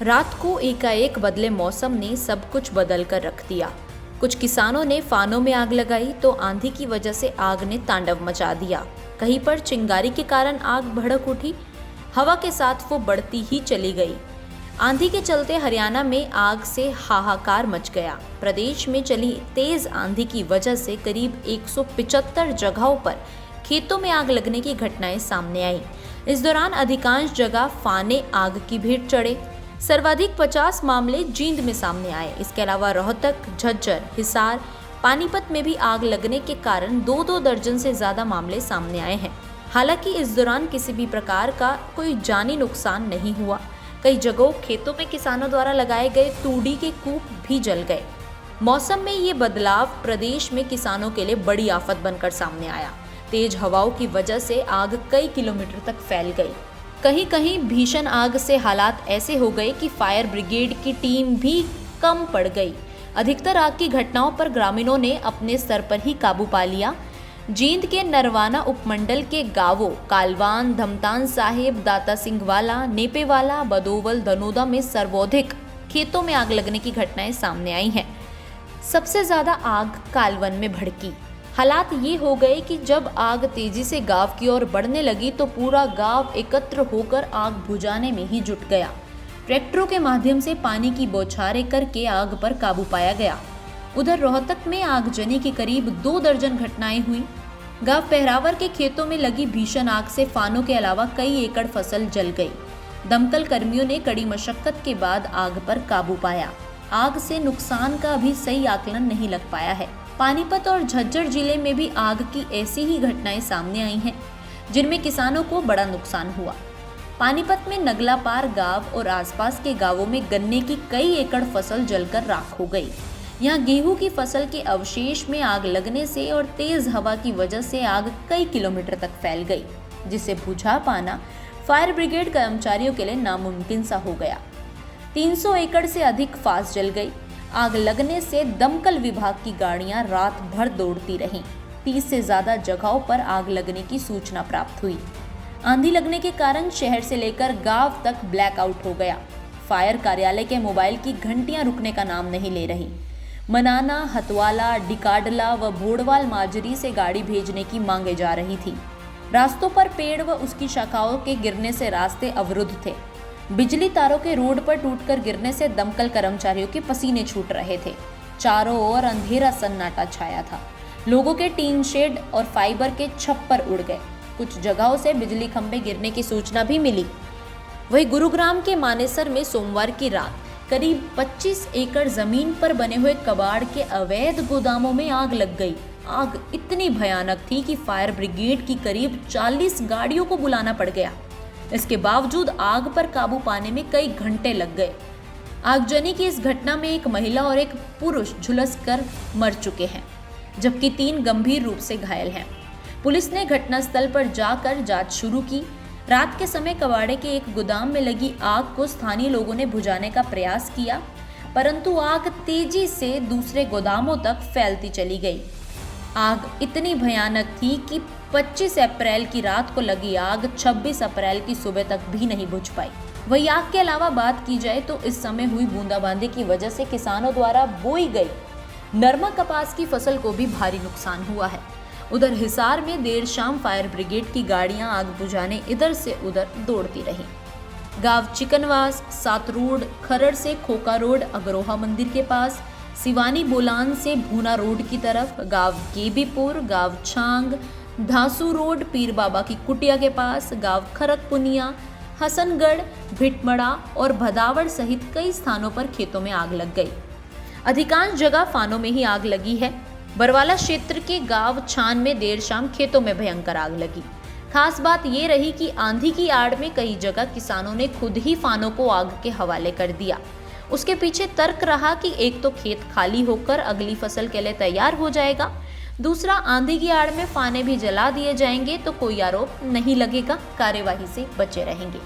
रात को एकाएक बदले मौसम ने सब कुछ बदल कर रख दिया। कुछ किसानों ने फानों में आग लगाई तो आंधी की वजह से आग ने तांडव मचा दिया। कहीं पर चिंगारी के कारण आग भड़क उठी, हवा के साथ वो बढ़ती ही चली गई। आंधी के चलते हरियाणा में आग से हाहाकार मच गया। प्रदेश में चली तेज आंधी की वजह से करीब 175 जगहों पर खेतों में आग लगने की घटनाएं सामने आई। इस दौरान अधिकांश जगह फाने आग की भेंट चढ़े। सर्वाधिक 50 मामले जींद में सामने आए। इसके अलावा रोहतक, झज्जर, हिसार, पानीपत में भी आग लगने के कारण 2-2 दर्जन से ज्यादा मामले सामने आए हैं। हालांकि इस दौरान किसी भी प्रकार का कोई जानी नुकसान नहीं हुआ। कई जगहों खेतों में किसानों द्वारा लगाए गए तूड़ी के कूप भी जल गए। मौसम में ये बदलाव प्रदेश में किसानों के लिए बड़ी आफत बनकर सामने आया। तेज हवाओं की वजह से आग कई किलोमीटर तक फैल गई। कहीं कहीं भीषण आग से हालात ऐसे हो गए कि फायर ब्रिगेड की टीम भी कम पड़ गई। अधिकतर आग की घटनाओं पर ग्रामीणों ने अपने स्तर पर ही काबू पा लिया। जींद के नरवाना उपमंडल के गांवों कालवान, धमतान साहिब, दाता सिंह वाला, नेपेवाला, बदोवल, धनोदा में सर्वाधिक खेतों में आग लगने की घटनाएं सामने आई हैं। सबसे ज्यादा आग कालवन में भड़की। हालात ये हो गए कि जब आग तेजी से गांव की ओर बढ़ने लगी तो पूरा गांव एकत्र होकर आग बुझाने में ही जुट गया। ट्रैक्टरों के माध्यम से पानी की बौछारें करके आग पर काबू पाया गया। उधर रोहतक में आगजनी की करीब 2 दर्जन घटनाएं हुई। गांव पहरावर के खेतों में लगी भीषण आग से फानों के अलावा कई एकड़ फसल जल गई। दमकल कर्मियों ने कड़ी मशक्कत के बाद आग पर काबू पाया। आग से नुकसान का अभी सही आकलन नहीं लग पाया है। पानीपत और झज्जर जिले में भी आग की ऐसी ही घटनाएं सामने आई हैं, जिनमें किसानों को बड़ा नुकसान हुआ। पानीपत में नगलापार गांव और आसपास के गांवों में गन्ने की कई एकड़ फसल जलकर राख हो गई। यहां गेहूं की फसल के अवशेष में आग लगने से और तेज हवा की वजह से आग कई किलोमीटर तक फैल गई, जिसे बुझा पाना फायर ब्रिगेड कर्मचारियों के लिए नामुमकिन सा हो गया। 300 एकड़ से अधिक फास जल गई। आग लगने से दमकल विभाग की गाड़ियां रात भर दौड़ती रहीं। 30 से ज्यादा जगहों पर आग लगने की सूचना प्राप्त हुई। आंधी लगने के कारण शहर से लेकर गांव तक ब्लैकआउट हो गया। फायर कार्यालय के मोबाइल की घंटियां रुकने का नाम नहीं ले रही। मनाना, हतवाला, डिकाडला व भोड़वाल माजरी से गाड़ी भेजने की मांगे जा रही थी। रास्तों पर पेड़ व उसकी शाखाओं के गिरने से रास्ते अवरुद्ध थे। बिजली तारों के रोड पर टूटकर गिरने से दमकल कर्मचारियों के पसीने छूट रहे थे। चारों ओर अंधेरा सन्नाटा छाया था। लोगों के टीन शेड और फाइबर के छप्पर उड़ गए। कुछ जगहों से बिजली खंभे गिरने की सूचना भी मिली। वहीं गुरुग्राम के मानेसर में सोमवार की रात करीब 25 एकड़ जमीन पर बने हुए कबाड़ के अवैध गोदामों में आग लग गई। आग इतनी भयानक थी कि फायर ब्रिगेड की करीब 40 गाड़ियों को बुलाना पड़ गया। इसके बावजूद आग पर काबू पाने में कई घंटे लग गए। आगजनी की इस घटना में एक महिला और एक पुरुष झुलसकर मर चुके हैं, जबकि 3 गंभीर रूप से घायल हैं। पुलिस ने घटनास्थल पर जाकर जांच शुरू की। रात के समय कबाड़े के एक गोदाम में लगी आग को स्थानीय लोगों ने बुझाने का प्रयास किया, परंतु आग तेजी से दूसरे गोदामों तक फैलती चली गई। आग इतनी भयानक थी कि 25 अप्रैल की रात को लगी आग 26 अप्रैल की सुबह तक भी नहीं बुझ पाई। वही आग के अलावा बात की जाए तो इस समय हुई बूंदाबांदी की वजह से किसानों द्वारा बोई गई नरमा कपास की फसल को भी भारी नुकसान हुआ है। उधर हिसार में देर शाम फायर ब्रिगेड की गाड़ियां आग बुझाने इधर से उधर दौड़ती रहीं। गांव चिकनवास, सातरूड, खरड़ से खोका रोड, अगरोहा मंदिर के पास, सिवानी बोलान से भूना रोड की तरफ, गांव गेबीपुर, गांव छांग, धासू रोड, पीर बाबा की कुटिया के पास, गांव खरकपुनिया, हसनगढ़, भिटमड़ा और भदावड़ सहित कई स्थानों पर खेतों में आग लग गई। अधिकांश जगह फानों में ही आग लगी है। बरवाला क्षेत्र के गांव छान में देर शाम खेतों में भयंकर आग लगी। खास बात ये रही कि आंधी की आड़ में कई जगह किसानों ने खुद ही फानों को आग के हवाले कर दिया। उसके पीछे तर्क रहा कि एक तो खेत खाली होकर अगली फसल के लिए तैयार हो जाएगा, दूसरा आंधी की आड़ में फाने भी जला दिए जाएंगे तो कोई आरोप नहीं लगेगा, कार्यवाही से बचे रहेंगे।